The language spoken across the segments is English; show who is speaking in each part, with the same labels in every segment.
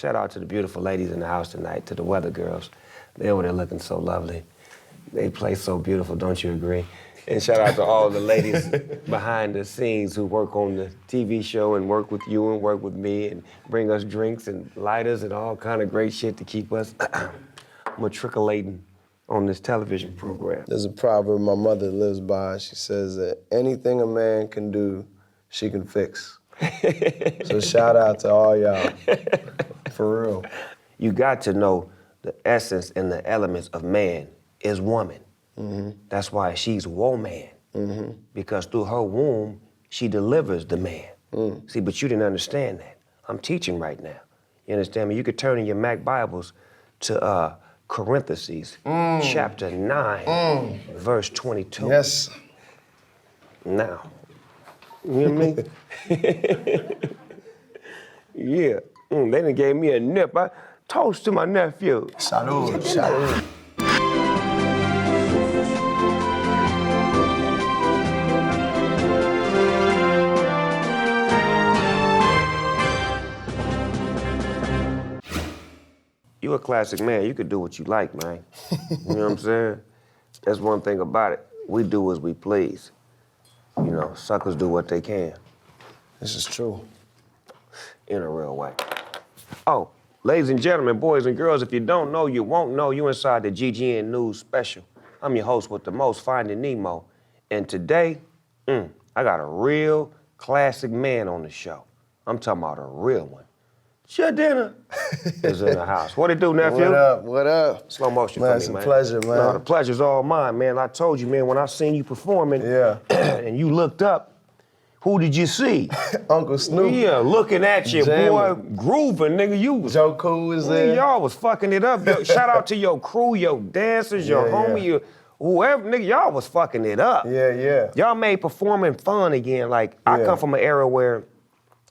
Speaker 1: Shout out to the beautiful ladies in the house tonight, to the weather girls. They're over there looking so lovely. They play so beautiful, don't you agree? And shout out to all the ladies behind the scenes who work on the TV show and work with you and work with me and bring us drinks and lighters and all kind of great shit to keep us matriculating on this television program.
Speaker 2: There's a proverb my mother lives by. She says that anything a man can do, she can fix. So shout out to all y'all, for real.
Speaker 1: You got to know the essence and the elements of man is woman. Mm-hmm. That's why she's woman, because through her womb, she delivers the man. See, but you didn't understand that. I'm teaching right now. You understand me? You could turn in your Mac Bibles to Corinthians, chapter 9, verse 22.
Speaker 2: Yes.
Speaker 1: Now, you hear me? Yeah, they done gave me a nip. I toast to my nephew.
Speaker 2: Salud, salud.
Speaker 1: You a classic man, you could do what you like, man. You know what I'm saying? That's one thing about it. We do as we please. You know, suckers do what they can.
Speaker 2: This is true.
Speaker 1: In a real way. Oh, ladies and gentlemen, boys and girls, if you don't know, you won't know. You inside the GGN News Special. I'm your host with the most, Finding Nemo. And today, I got a real classic man on the show. I'm talking about a real one. Jidenna is in the house. What it do, nephew?
Speaker 2: What up, what up?
Speaker 1: Slow motion
Speaker 2: man,
Speaker 1: for me,
Speaker 2: it's
Speaker 1: man.
Speaker 2: It's a pleasure, man.
Speaker 1: No, the pleasure's all mine, man. I told you, man, when I seen you performing and you looked up, who did you see?
Speaker 2: Uncle Snoop.
Speaker 1: Yeah, looking at you, boy, grooving, nigga. You was...
Speaker 2: Joe Cool was there.
Speaker 1: Y'all was fucking it up. Yo, shout out to your crew, your dancers, your homie, your whoever, nigga, y'all was fucking it up.
Speaker 2: Yeah.
Speaker 1: Y'all made performing fun again. Like, I come from an era where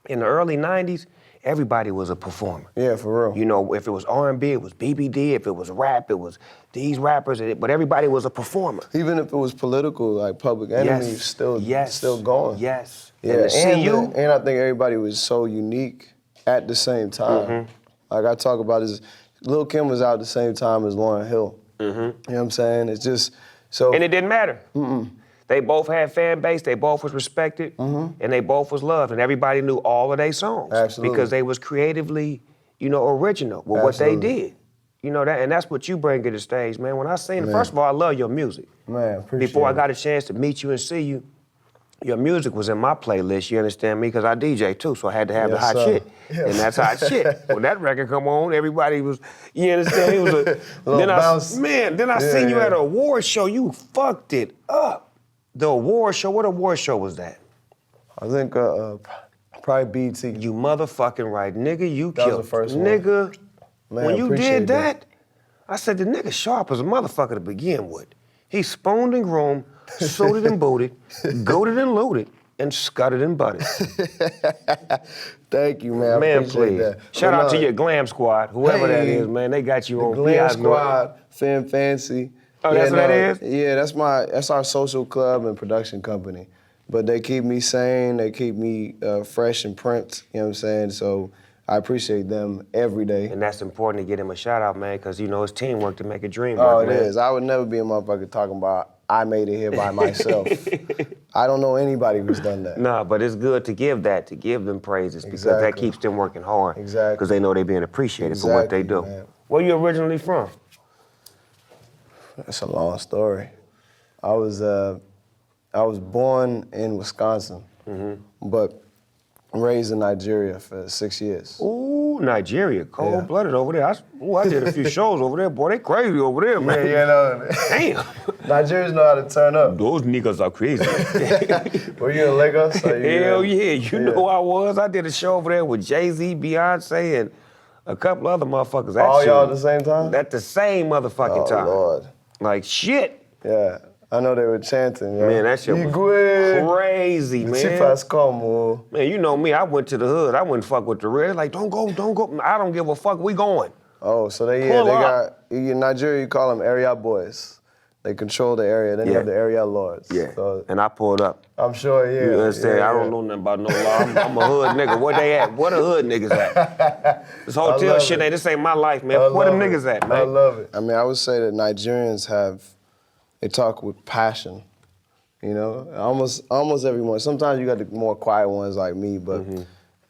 Speaker 1: in the early 90s, everybody was a performer.
Speaker 2: Yeah, for real.
Speaker 1: You know, if it was R&B, it was BBD. If it was rap, it was these rappers. But everybody was a performer.
Speaker 2: Even if it was political, like Public Enemy, still going.
Speaker 1: Yes.
Speaker 2: Yeah, and I think everybody was so unique at the same time. Like I talk about this, Lil' Kim was out at the same time as Lauryn Hill. You know what I'm saying? It's just so.
Speaker 1: And it didn't matter. They both had fan base, they both was respected, and they both was loved, and everybody knew all of their songs.
Speaker 2: Absolutely.
Speaker 1: Because they was creatively, you know, original with what they did. You know, that, and that's what you bring to the stage, man. When I seen it, first of all, I love your music.
Speaker 2: Man, appreciate
Speaker 1: Before I
Speaker 2: it.
Speaker 1: got a chance to meet you and see you, your music was in my playlist, you understand me? Because I DJ too, so I had to have the hot shit. And that's hot shit. When that record come on, everybody was, you understand? It was a then
Speaker 2: bounce.
Speaker 1: I seen you at an award show, you fucked it up. The award show, what award show was that?
Speaker 2: I think probably BT.
Speaker 1: You motherfucking right, nigga, you
Speaker 2: That
Speaker 1: killed.
Speaker 2: was the first one.
Speaker 1: Nigga,
Speaker 2: Man,
Speaker 1: when you
Speaker 2: appreciate
Speaker 1: did that, I said the nigga sharp as a motherfucker to begin with. He spooned and groomed, suited and booted, goated and looted, and scutted and butted.
Speaker 2: Thank you, man.
Speaker 1: Man,
Speaker 2: appreciate
Speaker 1: please.
Speaker 2: that.
Speaker 1: Shout out to your glam squad, whoever that
Speaker 2: Hey,
Speaker 1: is, man. They got you
Speaker 2: the
Speaker 1: on
Speaker 2: Glam
Speaker 1: PI's
Speaker 2: Squad, Femme Fancy.
Speaker 1: Oh, that's what that is?
Speaker 2: Yeah, that's our social club and production company. But they keep me sane, they keep me fresh and print, you know what I'm saying? So I appreciate them every day.
Speaker 1: And that's important to get him a shout out, man, because you know it's teamwork to make a dream
Speaker 2: Oh,
Speaker 1: work,
Speaker 2: it
Speaker 1: man.
Speaker 2: is. I would never be a motherfucker talking about I made it here by myself. I don't know anybody who's done that.
Speaker 1: Nah, but it's good to give them praises because that keeps them working hard.
Speaker 2: Exactly.
Speaker 1: Because they know they're being appreciated for what they do.
Speaker 2: Man.
Speaker 1: Where you originally from?
Speaker 2: That's a long story. I was born in Wisconsin, but raised in Nigeria for 6 years.
Speaker 1: Ooh, Nigeria, cold-blooded over there. I did a few shows over there. Boy, they crazy over there, man.
Speaker 2: Yeah, you know.
Speaker 1: Damn.
Speaker 2: Nigerians know how to turn up.
Speaker 1: Those niggas are crazy.
Speaker 2: Were you in Lagos?
Speaker 1: Hell yeah, you know I was. I did a show over there with Jay-Z, Beyonce, and a couple other motherfuckers.
Speaker 2: All y'all at the same time?
Speaker 1: At the same motherfucking time.
Speaker 2: Oh, Lord.
Speaker 1: Like, shit.
Speaker 2: Yeah, I know they were chanting, yeah.
Speaker 1: Man, that shit was crazy, man.
Speaker 2: Chifas como.
Speaker 1: Man, you know me, I went to the hood. I wouldn't fuck with the real. Like, don't go. I don't give a fuck. We going.
Speaker 2: Oh, so
Speaker 1: Pull up.
Speaker 2: in Nigeria, you call them area boys. They control the area. Then you have the area lords.
Speaker 1: Yeah.
Speaker 2: So,
Speaker 1: and I pulled up.
Speaker 2: I'm sure, yeah.
Speaker 1: You understand?
Speaker 2: Yeah,
Speaker 1: I don't know nothing about no law. I'm a hood nigga. Where they at? Where the hood niggas at? This hotel shit, this ain't my life, man. Where them niggas at, man?
Speaker 2: I love it. I mean, I would say that Nigerians they talk with passion. You know, almost everyone. Sometimes you got the more quiet ones like me, but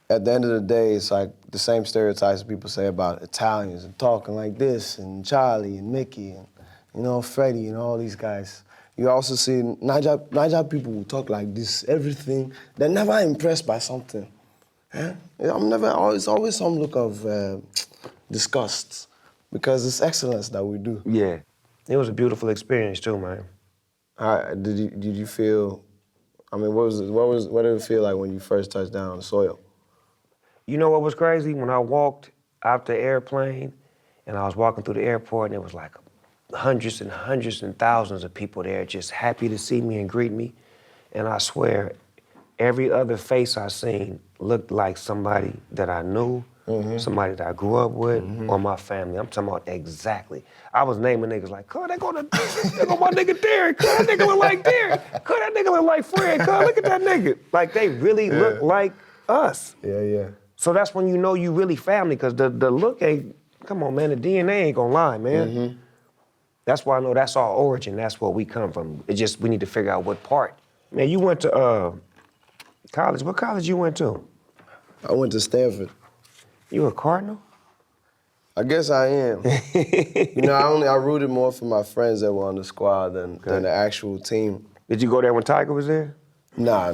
Speaker 2: at the end of the day, it's like the same stereotypes people say about Italians and talking like this, and Charlie and Mickey and, you know, Freddie and all these guys. You also see Niger people who talk like this, everything. They're never impressed by something. Eh? It's always some look of disgust, because it's excellence that we do.
Speaker 1: Yeah. It was a beautiful experience too, man.
Speaker 2: Did you feel, I mean, what did it feel like when you first touched down on the soil?
Speaker 1: You know what was crazy? When I walked out the airplane and I was walking through the airport and it was like hundreds and hundreds and thousands of people there just happy to see me and greet me. And I swear, every other face I seen looked like somebody that I knew, somebody that I grew up with, or my family. I'm talking about exactly. I was naming niggas like, cuz, they go my nigga Derek, cuz, that nigga look like Derek, cuz, that nigga look like Fred, cuz, look at that nigga. Like, they really look like us.
Speaker 2: Yeah.
Speaker 1: So that's when you know you really family, because the look ain't, come on, man, the DNA ain't gonna lie, man. That's why I know that's our origin, that's where we come from. It's just, we need to figure out what part. Man, you went to college. What college you went to?
Speaker 2: I went to Stanford.
Speaker 1: You a Cardinal?
Speaker 2: I guess I am. You know, I rooted more for my friends that were on the squad than the actual team.
Speaker 1: Did you go there when Tiger was there?
Speaker 2: Nah.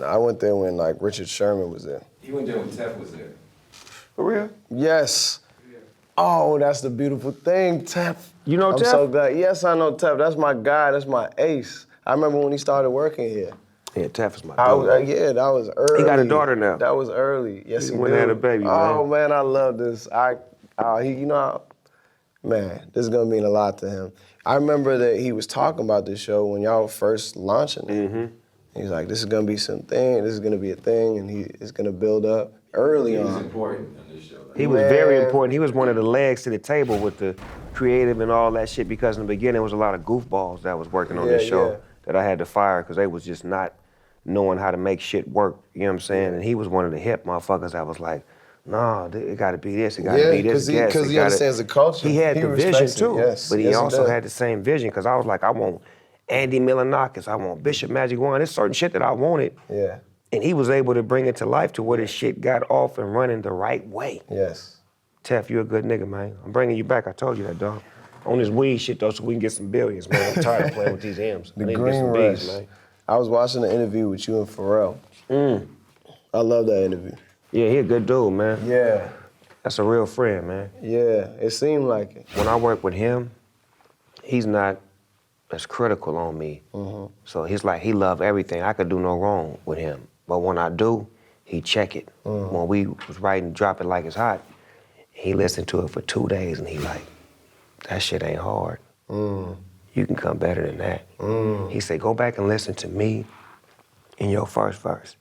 Speaker 2: I went there when, like, Richard Sherman was there.
Speaker 3: He went there when Tef was there.
Speaker 1: For real?
Speaker 2: Yes. Yeah. Oh, that's the beautiful thing, Tef.
Speaker 1: You know Tef?
Speaker 2: I'm so glad. Yes, I know Tef. That's my guy. That's my ace. I remember when he started working here.
Speaker 1: Yeah, Tef is my dude.
Speaker 2: Yeah, that was early.
Speaker 1: He got a daughter now.
Speaker 2: That was early. Yes, he
Speaker 1: went and had a baby, man.
Speaker 2: Oh, man, I love this. Man, this is gonna mean a lot to him. I remember that he was talking about this show when y'all were first launching it. He's like, this is gonna be something, this is gonna be a thing, and it's gonna build up early on.
Speaker 3: He was important on this show.
Speaker 1: He was very important. He was one of the legs to the table with the creative and all that shit, because in the beginning, there was a lot of goofballs that was working on this show that I had to fire because they was just not knowing how to make shit work, you know what I'm saying? And he was one of the hip motherfuckers that was like, nah, it gotta be this, it gotta be this.
Speaker 2: Because he understands the culture.
Speaker 1: He had the vision too,
Speaker 2: yes.
Speaker 1: but he also had the same vision, because I was like, I want Andy Milonakis, I want Bishop Magic Wand, there's certain shit that I wanted.
Speaker 2: Yeah.
Speaker 1: And he was able to bring it to life to where this shit got off and running the right way.
Speaker 2: Yes.
Speaker 1: Tef, you a good nigga, man. I'm bringing you back, I told you that, dog. On this weed shit though, so we can get some billions, man. I'm tired of playing with these M's.
Speaker 2: The
Speaker 1: I need to
Speaker 2: Green
Speaker 1: get some
Speaker 2: Rush.
Speaker 1: B's, man.
Speaker 2: I was watching the interview with you and Pharrell. I love that interview.
Speaker 1: Yeah, he a good dude, man.
Speaker 2: Yeah.
Speaker 1: That's a real friend, man.
Speaker 2: Yeah, it seemed like it.
Speaker 1: When I work with him, he's not as critical on me. So he's like, he love everything. I could do no wrong with him. But when I do, he check it. When we was writing Drop It Like It's Hot, he listened to it for 2 days and he like, that shit ain't hard. You can come better than that. He said, go back and listen to me in your first verse.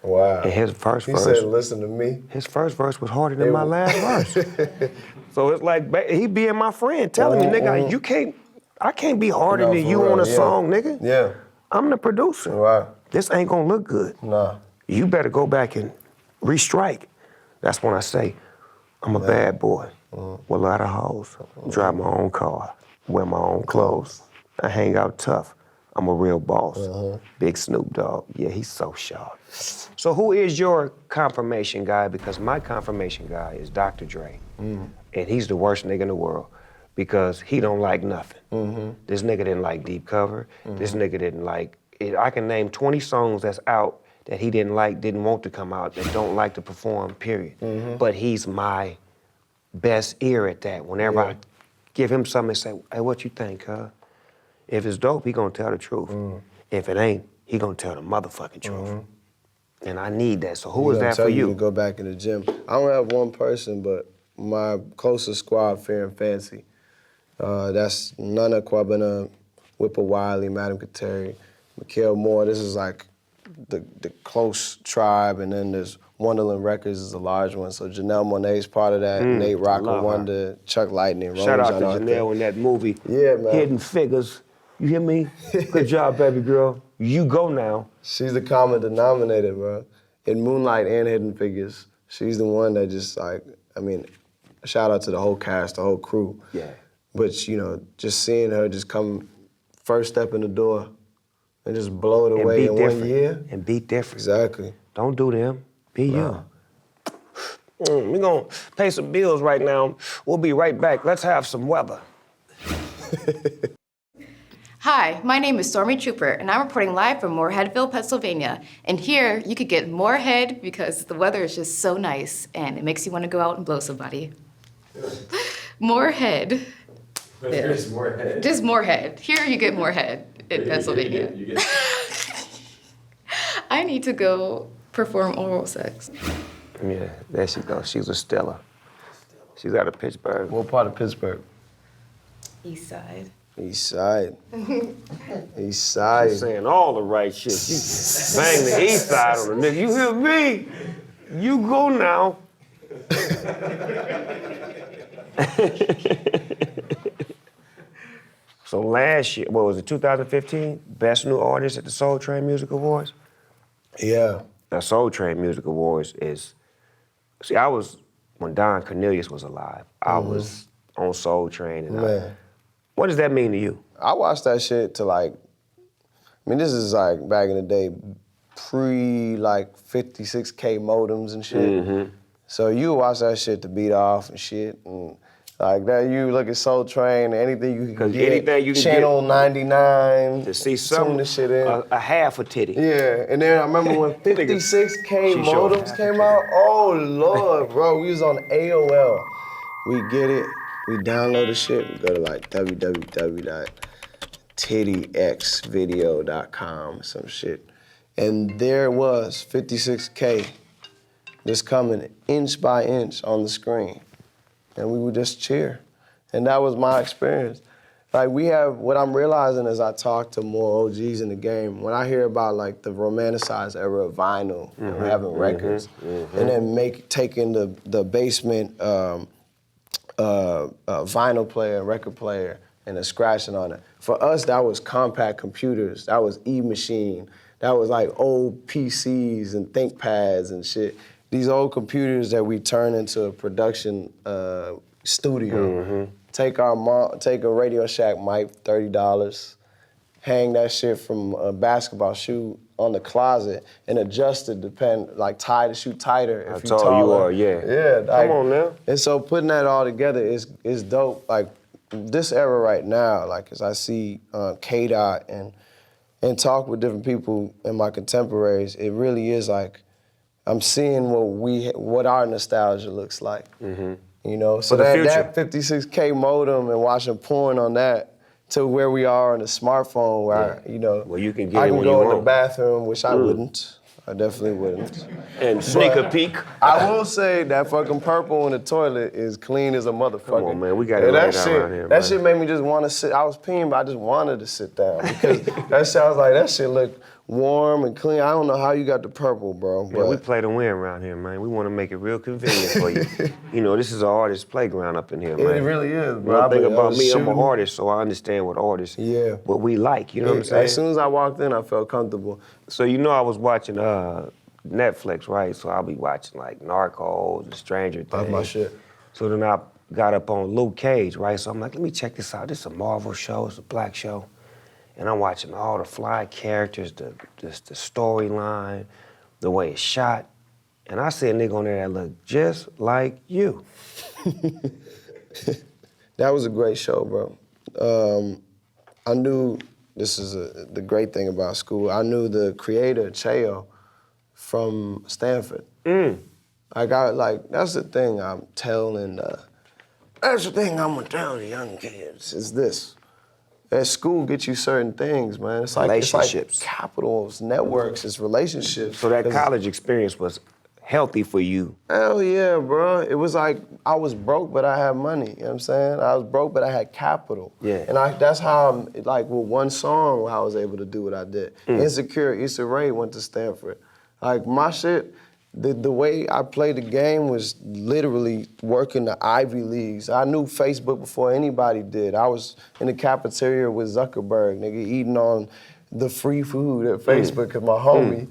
Speaker 2: Wow.
Speaker 1: And his first verse.
Speaker 2: He said, listen to me.
Speaker 1: His first verse was harder than my last verse. So it's like, he being my friend, telling me, nigga, I can't be harder than you on a song, nigga.
Speaker 2: Yeah.
Speaker 1: I'm the producer.
Speaker 2: Wow.
Speaker 1: This ain't gonna look good.
Speaker 2: Nah.
Speaker 1: You better go back and restrike. That's when I say, I'm a bad boy with a lot of hoes. Drive my own car, wear my own clothes. I hang out tough. I'm a real boss. Big Snoop Dogg. Yeah, he's so sharp. So who is your confirmation guy? Because my confirmation guy is Dr. Dre. And he's the worst nigga in the world because he don't like nothing. This nigga didn't like Deep Cover. This nigga didn't like, I can name 20 songs that's out that he didn't like, didn't want to come out, that don't like to perform, period. But he's my best ear at that. Whenever I give him something and say, hey, what you think, huh? If it's dope, he gonna tell the truth. If it ain't, he gonna tell the motherfucking truth. And I need that, so who is that for you?
Speaker 2: To go back in the gym. I don't have one person, but my closest squad, Fair and Fancy. That's Nana Kwabena, Whipper Wiley, Madam Kateri, Mikael Moore. This is like the close tribe, and then there's Wonderland Records is a large one. So Janelle Monáe's part of that, Nate Rocker Wonder, Chuck Lightning,
Speaker 1: Shout out to
Speaker 2: John
Speaker 1: Janelle in that movie,
Speaker 2: Yeah, man.
Speaker 1: Hidden Figures. You hear me? Good job, baby girl. You go now.
Speaker 2: She's the common denominator, bro. In Moonlight and Hidden Figures, she's the one that just like, I mean, shout out to the whole cast, the whole crew.
Speaker 1: Yeah.
Speaker 2: But, you know, just seeing her just come first step in the door and just blow it away in 1 year.
Speaker 1: And be different.
Speaker 2: Exactly.
Speaker 1: Don't do them. Be you. We're gonna pay some bills right now. We'll be right back. Let's have some weather.
Speaker 4: Hi, my name is Stormy Trooper, and I'm reporting live from Moorheadville, Pennsylvania. And here, you could get Moorhead because the weather is just so nice, and it makes you want to go out and blow somebody. Moorhead.
Speaker 3: Just Moorhead.
Speaker 4: Just Moorhead. Here, you get Moorhead in Pennsylvania.
Speaker 3: You get
Speaker 4: I need to go perform oral sex.
Speaker 1: Yeah, there she goes. She's a Stella. She's out of Pittsburgh.
Speaker 2: What part of Pittsburgh?
Speaker 4: East Side.
Speaker 2: East Side. East Side.
Speaker 1: She's saying all the right shit. She bang the east side on the nigga. You hear me? You go now. So last year, what was it, 2015? Best New Artist at the Soul Train Music Awards?
Speaker 2: Yeah.
Speaker 1: The Soul Train Music Awards is, see, I was, when Don Cornelius was alive, I was on Soul Train. And
Speaker 2: Man.
Speaker 1: what does that mean to you?
Speaker 2: I watched that shit to like, I mean, this is like back in the day, like 56K modems and shit. So you watch that shit to beat off and shit. And like that, you look at Soul Train, anything you can get,
Speaker 1: anything you can
Speaker 2: Channel 99,
Speaker 1: To see
Speaker 2: tune
Speaker 1: some,
Speaker 2: the shit in.
Speaker 1: a half a titty.
Speaker 2: Yeah, and then I remember when 56K
Speaker 1: She showed
Speaker 2: modems
Speaker 1: half
Speaker 2: came out. Oh Lord, bro, we was on AOL. We get it, we download the shit, we go to like www.tittyxvideo.com, some shit. And there was 56K just coming inch by inch on the screen. And we would just cheer. And that was my experience. Like what I'm realizing as I talk to more OGs in the game, when I hear about like the romanticized era of vinyl and having records, and then taking the basement vinyl player, record player, and then scratching on it. For us, that was compact computers. That was E-Machine. That was like old PCs and ThinkPads and shit. These old computers that we turn into a production studio. Take a Radio Shack mic, $30, hang that shit from a basketball shoe on the closet and adjust it, tie the shoe tighter if you're taller.
Speaker 1: You are, yeah.
Speaker 2: Yeah.
Speaker 1: Come on now.
Speaker 2: And so putting that all together is dope. Like this era right now, like as I see K-Dot and talk with different people and my contemporaries, it really is like, I'm seeing what our nostalgia looks like. You know, so that 56K modem and watching porn on that to where we are on the smartphone where, you know,
Speaker 1: Well, you can get
Speaker 2: I
Speaker 1: it
Speaker 2: can
Speaker 1: when
Speaker 2: go
Speaker 1: you
Speaker 2: in the
Speaker 1: want.
Speaker 2: bathroom, which I wouldn't. I definitely wouldn't.
Speaker 1: And sneak a peek.
Speaker 2: I will say that fucking purple in the toilet is clean as a motherfucker.
Speaker 1: Come on, man, we got it right around here,
Speaker 2: That
Speaker 1: man.
Speaker 2: shit made me just want to sit. I was peeing, but I just wanted to sit down because that sounds like that shit look warm and clean. I don't know how you got the purple, bro.
Speaker 1: Yeah, we play to win around here, man. We want to make it real convenient for you. You know, this is an artist's playground up in here, man.
Speaker 2: It really is, bro.
Speaker 1: One thing about me, I'm an
Speaker 2: shooting.
Speaker 1: artist, so I understand what artists,
Speaker 2: Yeah.
Speaker 1: what we like, you know what I'm saying?
Speaker 2: As soon as I walked in, I felt comfortable.
Speaker 1: So you know I was watching Netflix, right? So I'll be watching like Narcos and Stranger Things.
Speaker 2: That's my shit.
Speaker 1: So then I got up on Luke Cage, right? So I'm like, let me check this out. This is a Marvel show, it's a black show. And I'm watching all the fly characters, the storyline, the way it's shot. And I see a nigga on there that looked just like you.
Speaker 2: That was a great show, bro. I knew, this is the great thing about school, I knew the creator, Cheo, from Stanford. That's the thing I'm telling the young kids, is this. At school gets you certain things, man. It's like
Speaker 1: Relationships.
Speaker 2: capitals, networks, it's relationships.
Speaker 1: So that college experience was healthy for you.
Speaker 2: Hell yeah, bro. It was like I was broke, but I had money. You know what I'm saying? I was broke, but I had capital.
Speaker 1: Yeah.
Speaker 2: And that's how I'm, like, with one song, how I was able to do what I did. Insecure, Issa Rae went to Stanford. Like, my shit, the way I played the game was literally working the Ivy Leagues. I knew Facebook before anybody did. I was in the cafeteria with Zuckerberg, nigga, eating on the free food at Facebook. Cause my homie,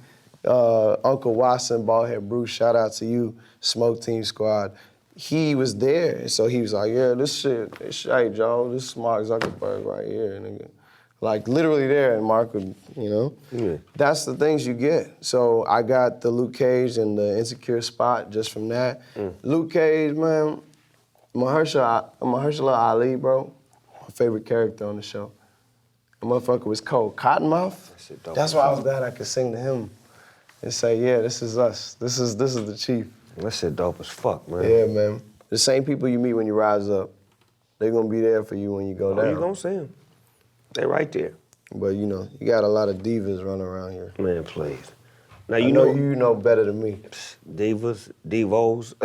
Speaker 2: Uncle Watson, Ballhead Bruce, shout out to you, Smoke Team Squad. He was there, so he was like, yeah, this shit, hey, Joe, this is Mark Zuckerberg right here, nigga. Like, literally there, and Mark would, you know?
Speaker 1: Yeah.
Speaker 2: That's the things you get. So I got the Luke Cage and the Insecure spot just from that. Luke Cage, man, Mahershala Ali, bro, my favorite character on the show. The motherfucker was cold. Cottonmouth,
Speaker 1: shit dope.
Speaker 2: that's why I was glad I could sing to him and say, yeah, this is us. This is the chief.
Speaker 1: That shit dope as fuck, man.
Speaker 2: Yeah, man. The same people you meet when you rise up, they're gonna be there for you when you go down.
Speaker 1: You gonna see them. They right there.
Speaker 2: But you know, you got a lot of divas running around here.
Speaker 1: Man, please. Now
Speaker 2: I know you know better than me.
Speaker 1: Divas, devos,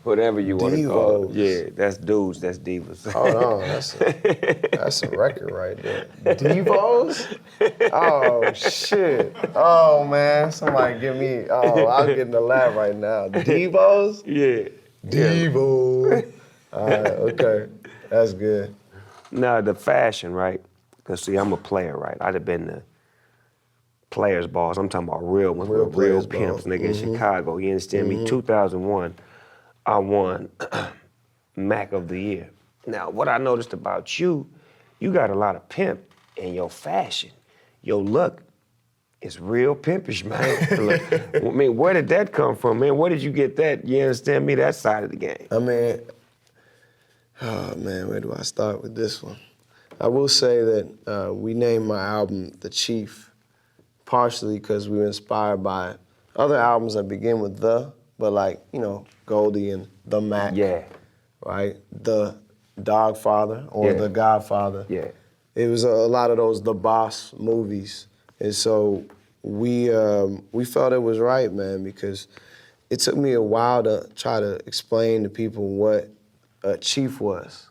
Speaker 1: whatever you want to call it.
Speaker 2: Devos.
Speaker 1: Yeah, that's dudes, that's divas.
Speaker 2: Hold on, that's a record right there. Devos? Oh shit. Oh man, somebody give me. Oh, I'm getting a laugh right now. Devos?
Speaker 1: Yeah.
Speaker 2: Devo. All right, okay, that's good.
Speaker 1: Now the fashion, right? Because see, I'm a player, right? I'd have been the players' balls. I'm talking about real ones,
Speaker 2: Real
Speaker 1: real
Speaker 2: players'
Speaker 1: pimps,
Speaker 2: ball.
Speaker 1: nigga, in Chicago. You understand me? 2001, I won Mac of the Year. Now, what I noticed about you, you got a lot of pimp in your fashion. Your look is real pimpish, man. Look, I mean, where did that come from, man? Where did you get that? You understand me? That side of the game.
Speaker 2: I mean, oh man, where do I start with this one? I will say that we named my album The Chief, partially because we were inspired by other albums that begin with the, but like, you know, Goldie and The Mac.
Speaker 1: Yeah.
Speaker 2: Right? The Dogfather or
Speaker 1: Yeah.
Speaker 2: The Godfather.
Speaker 1: Yeah.
Speaker 2: It was a lot of those The Boss movies. And so we felt it was right, man, because it took me a while to try to explain to people what a chief was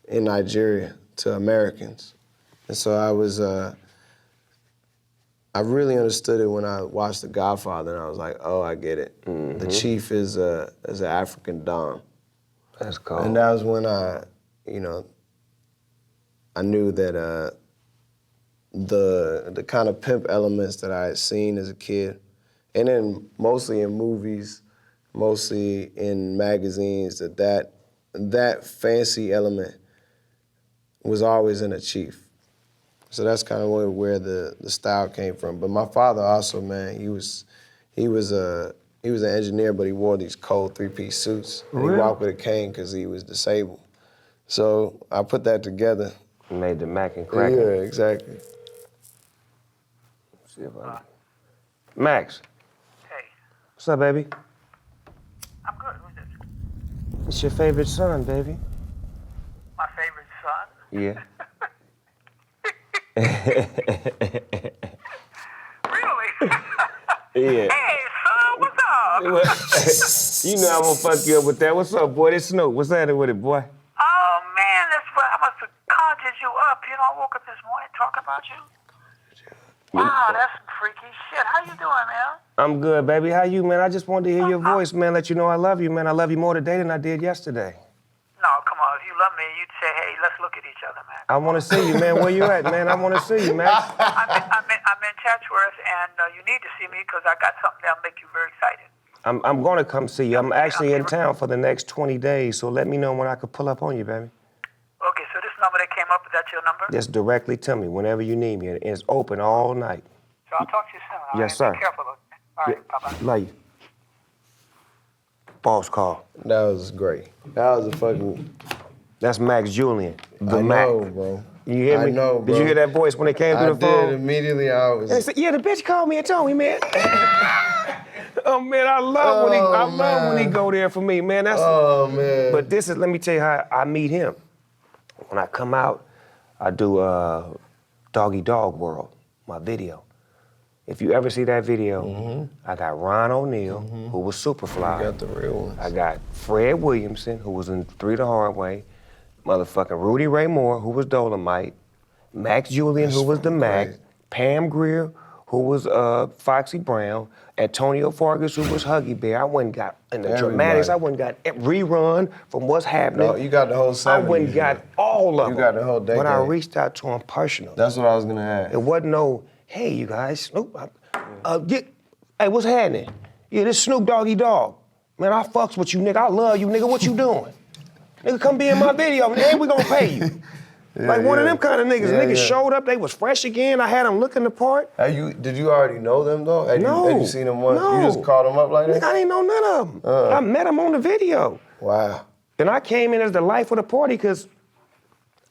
Speaker 2: in Nigeria to Americans. And so I really understood it when I watched The Godfather, and I was like, oh, I get it. The chief is an African Don.
Speaker 1: That's cool.
Speaker 2: And that was when I knew that the kind of pimp elements that I had seen as a kid, and then mostly in movies, mostly in magazines, that fancy element was always in a chief. So that's kind of where the style came from. But my father also, man, he was an engineer, but he wore these cold three-piece suits. And he walked with a cane because he was disabled. So I put that together.
Speaker 1: Made the Mac and crack.
Speaker 2: Yeah, exactly.
Speaker 1: See if I... Max.
Speaker 3: Hey,
Speaker 1: What's up, baby?
Speaker 3: I'm good. Who's this?
Speaker 1: It's your favorite son, baby.
Speaker 3: My favorite son?
Speaker 1: Yeah.
Speaker 3: Really?
Speaker 1: Yeah.
Speaker 3: Hey, son, what's up?
Speaker 1: You know I'm gonna fuck you up with that. What's up, boy? This Snoop. What's happening with it, boy?
Speaker 3: Oh, man, I must have conjured you up. You know, I woke up this morning talking about you. Wow, that's some freaky shit. How you doing, man?
Speaker 1: I'm good, baby. How you, man? I just wanted to hear your voice, man. Let you know I love you, man. I love you more today than I did yesterday.
Speaker 3: No, come on. If you love me, you'd say, hey, let's look at each other, man.
Speaker 1: I want to see you, man. Where you at, man? I want to see you, Max.
Speaker 3: I'm in Chatsworth, and you need to see me because I got something that'll make you very excited.
Speaker 1: I'm going to come see you. I'm actually in town for the next 20 days, so let me know when I could pull up on you, baby.
Speaker 3: Okay, so this number that came up, is that your number?
Speaker 1: Just directly to me whenever you need me. And it's open all night.
Speaker 3: So I'll talk to you soon. All
Speaker 1: Yes,
Speaker 3: right?
Speaker 1: sir.
Speaker 3: Be careful. All right, bye-bye.
Speaker 1: Love you. Boss call.
Speaker 2: That was great. That was a fucking...
Speaker 1: That's Max Julian, the
Speaker 2: I
Speaker 1: Mac.
Speaker 2: know, bro.
Speaker 1: You hear me?
Speaker 2: I know, bro.
Speaker 1: Did you hear that voice when it came through the phone?
Speaker 2: I did. Immediately I was...
Speaker 1: And they said, yeah, the bitch called me and told me, man. Oh, man, I love when he go there for me, man. That's
Speaker 2: Oh, man.
Speaker 1: But this is, let me tell you how I meet him. When I come out, I do Doggy Dog World, my video. If you ever see that video, I got Ron O'Neal, who was Superfly.
Speaker 2: You got the real ones.
Speaker 1: I got Fred Williamson, who was in 3 the Hard Way. Motherfucking Rudy Ray Moore, who was Dolomite. Max Julian, who was the Mac.
Speaker 2: great.
Speaker 1: Pam Grier, who was Foxy Brown, Antonio Fargas, who was Huggy Bear. I went and got, in the
Speaker 2: Everybody.
Speaker 1: Dramatics, I went and got Rerun from What's Happening.
Speaker 2: No, you got the whole 70s.
Speaker 1: I went and got all of them.
Speaker 2: You got the whole decade.
Speaker 1: But I reached out to him personally.
Speaker 2: That's what I was gonna ask.
Speaker 1: It wasn't no, hey, you guys, Snoop, hey, what's happening? Yeah, this Snoop Doggy Dogg. Man, I fucks with you, nigga. I love you, nigga. What you doing? Nigga, come be in my video, and we gonna pay you. Like one of them kind of niggas. Niggas showed up, they was fresh again. I had them looking the part.
Speaker 2: Did you already know them though? Had you seen them once?
Speaker 1: No.
Speaker 2: You just called them up like that?
Speaker 1: Nigga, I didn't know none of them. I met them on the video.
Speaker 2: Wow.
Speaker 1: And I came in as the life of the party because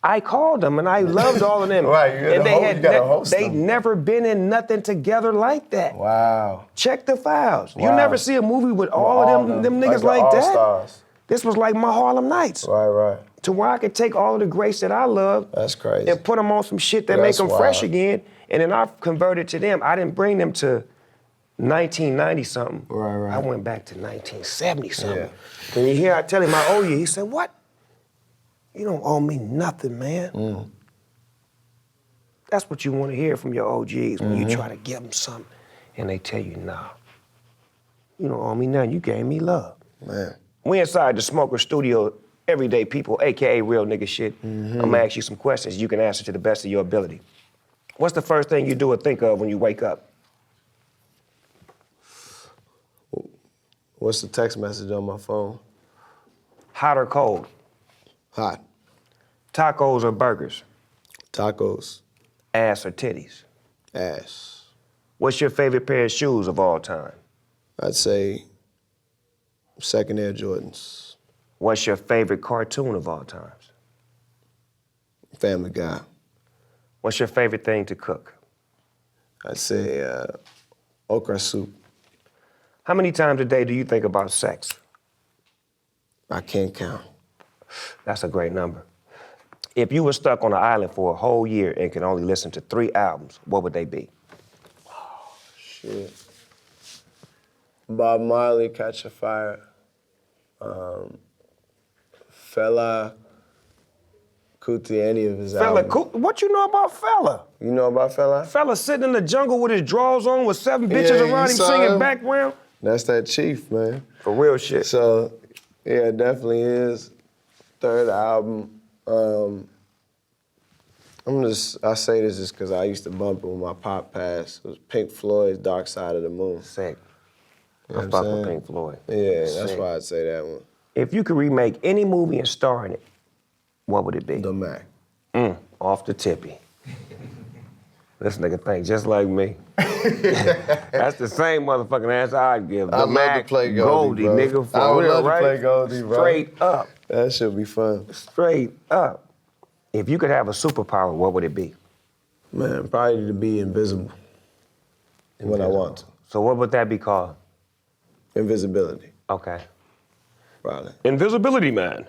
Speaker 1: I called them and I loved all of them.
Speaker 2: Right, you gotta host
Speaker 1: they'd
Speaker 2: them.
Speaker 1: never been in nothing together like that.
Speaker 2: Wow.
Speaker 1: Check the files. You
Speaker 2: Wow.
Speaker 1: never see a movie with all of them niggas
Speaker 2: the
Speaker 1: like that.
Speaker 2: all-stars.
Speaker 1: This was like my Harlem Nights.
Speaker 2: Right.
Speaker 1: To where I could take all of the greats that I love
Speaker 2: That's crazy.
Speaker 1: and put them on some shit that
Speaker 2: That's
Speaker 1: make them fresh
Speaker 2: wild.
Speaker 1: again. And then I converted to them. I didn't bring them to 1990 something.
Speaker 2: Right.
Speaker 1: I went back to 1970 something.
Speaker 2: Yeah.
Speaker 1: And you hear I tell him I owe you. He said, what? You don't owe me nothing, man. That's what you want to hear from your OGs when you try to give them something and they tell you, nah, you don't owe me nothing. You gave me love.
Speaker 2: Man.
Speaker 1: We inside the Smoker Studio, everyday people, AKA real nigga shit. I'm gonna ask you some questions you can answer to the best of your ability. What's the first thing you do or think of when you wake up?
Speaker 2: What's the text message on my phone?
Speaker 1: Hot or cold?
Speaker 2: Hot.
Speaker 1: Tacos or burgers?
Speaker 2: Tacos.
Speaker 1: Ass or titties?
Speaker 2: Ass.
Speaker 1: What's your favorite pair of shoes of all time?
Speaker 2: I'd say second Air Jordans.
Speaker 1: What's your favorite cartoon of all times?
Speaker 2: Family Guy.
Speaker 1: What's your favorite thing to cook?
Speaker 2: I'd say okra soup.
Speaker 1: How many times a day do you think about sex?
Speaker 2: I can't count.
Speaker 1: That's a great number. If you were stuck on an island for a whole year and could only listen to 3 albums, what would they be?
Speaker 2: Shit. Bob Marley, Catch a Fire. Fela Kuti, any of his
Speaker 1: Fella,
Speaker 2: albums.
Speaker 1: what you know about Fella?
Speaker 2: You know about Fela?
Speaker 1: Fella sitting in the jungle with his drawers on with 7 bitches
Speaker 2: Yeah, you
Speaker 1: around him
Speaker 2: saw
Speaker 1: singing
Speaker 2: him?
Speaker 1: background.
Speaker 2: That's that Chief, man.
Speaker 1: For real shit.
Speaker 2: So, yeah, it definitely is. Third album. I say this just because I used to bump it when my pop passed. It was Pink Floyd's Dark Side of the Moon.
Speaker 1: Sick.
Speaker 2: You know
Speaker 1: I
Speaker 2: what
Speaker 1: fuck
Speaker 2: I'm
Speaker 1: with
Speaker 2: saying?
Speaker 1: Pink Floyd.
Speaker 2: Yeah, that's
Speaker 1: Sick.
Speaker 2: why I'd say that one.
Speaker 1: If you could remake any movie and star in it, what would it be?
Speaker 2: The Mac.
Speaker 1: Off the tippy. This nigga think just like me. That's the same motherfucking answer I'd give.
Speaker 2: I'd love to play Goldie, bro.
Speaker 1: nigga, for
Speaker 2: I would
Speaker 1: real,
Speaker 2: love to
Speaker 1: right?
Speaker 2: play Goldie, bro.
Speaker 1: Straight up.
Speaker 2: That should be fun.
Speaker 1: Straight up. If you could have a superpower, what would it be?
Speaker 2: Man, probably to be invisible when I want to.
Speaker 1: So what would that be called?
Speaker 2: Invisibility,
Speaker 1: Okay.
Speaker 2: probably.
Speaker 1: Invisibility Man.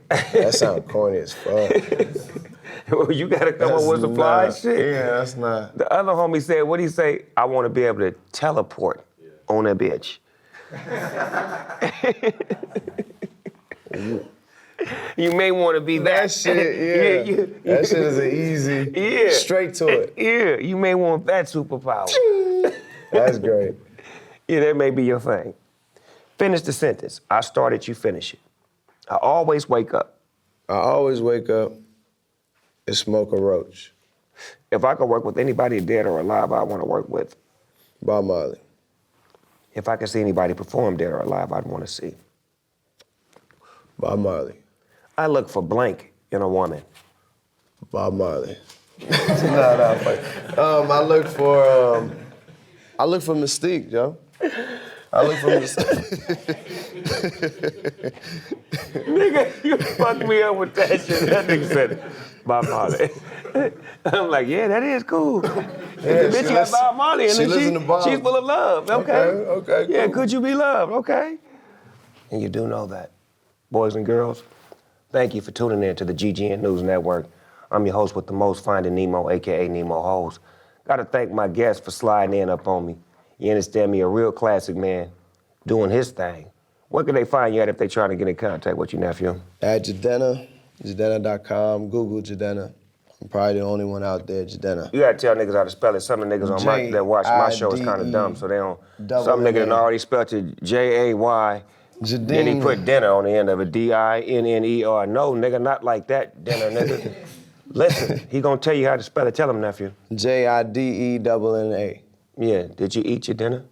Speaker 2: That sounds corny as fuck.
Speaker 1: You gotta come up with some fly
Speaker 2: not-
Speaker 1: shit.
Speaker 2: Yeah, that's not.
Speaker 1: The other homie said, what'd he say? I want to be able to teleport on that bitch. You may want to be that.
Speaker 2: That shit, yeah. That shit is an easy,
Speaker 1: Yeah.
Speaker 2: straight to it.
Speaker 1: Yeah, you may want that superpower.
Speaker 2: That's great.
Speaker 1: Yeah, that may be your thing. Finish the sentence. I started, you finish it. I always wake up.
Speaker 2: I always wake up and smoke a roach.
Speaker 1: If I could work with anybody dead or alive I want to work with,
Speaker 2: Bob Marley.
Speaker 1: if I could see anybody perform dead or alive I'd want to see.
Speaker 2: Bob Marley.
Speaker 1: I look for blank in a woman.
Speaker 2: Bob Marley. No, fuck. I look for Mystique, Joe. I look for Mystique.
Speaker 1: Nigga, you fucked me up with that shit. That nigga said Bob Marley. I'm like, yeah, that is cool.
Speaker 2: Yeah,
Speaker 1: The bitch got Bob Marley and
Speaker 2: she
Speaker 1: then
Speaker 2: listen to Bob.
Speaker 1: she's full of love. Okay.
Speaker 2: Okay,
Speaker 1: Yeah,
Speaker 2: cool.
Speaker 1: could you be loved? Okay. And you do know that. Boys and girls, thank you for tuning in to the GGN News Network. I'm your host with the most, Finding Nemo, AKA Nemo Hoes. Gotta thank my guest for sliding in up on me. You understand me, a real classic man, doing his thing. Where can they find you at if they trying to get in contact with you, nephew?
Speaker 2: At Jidenna, Jidenna.com, Google Jidenna. I'm probably the only one out there, Jidenna.
Speaker 1: You gotta tell niggas how to spell it. Some of the niggas on that watch my show is kind of dumb, so they don't. Some nigga done already spelled it J-A-Y.
Speaker 2: Jidenna.
Speaker 1: Then he put dinner on the end of it, D-I-N-N-E-R. No, nigga, not like that, dinner, nigga. Listen, he gonna tell you how to spell it. Tell him, nephew.
Speaker 2: Jidenna.
Speaker 1: Yeah, did you eat your dinner?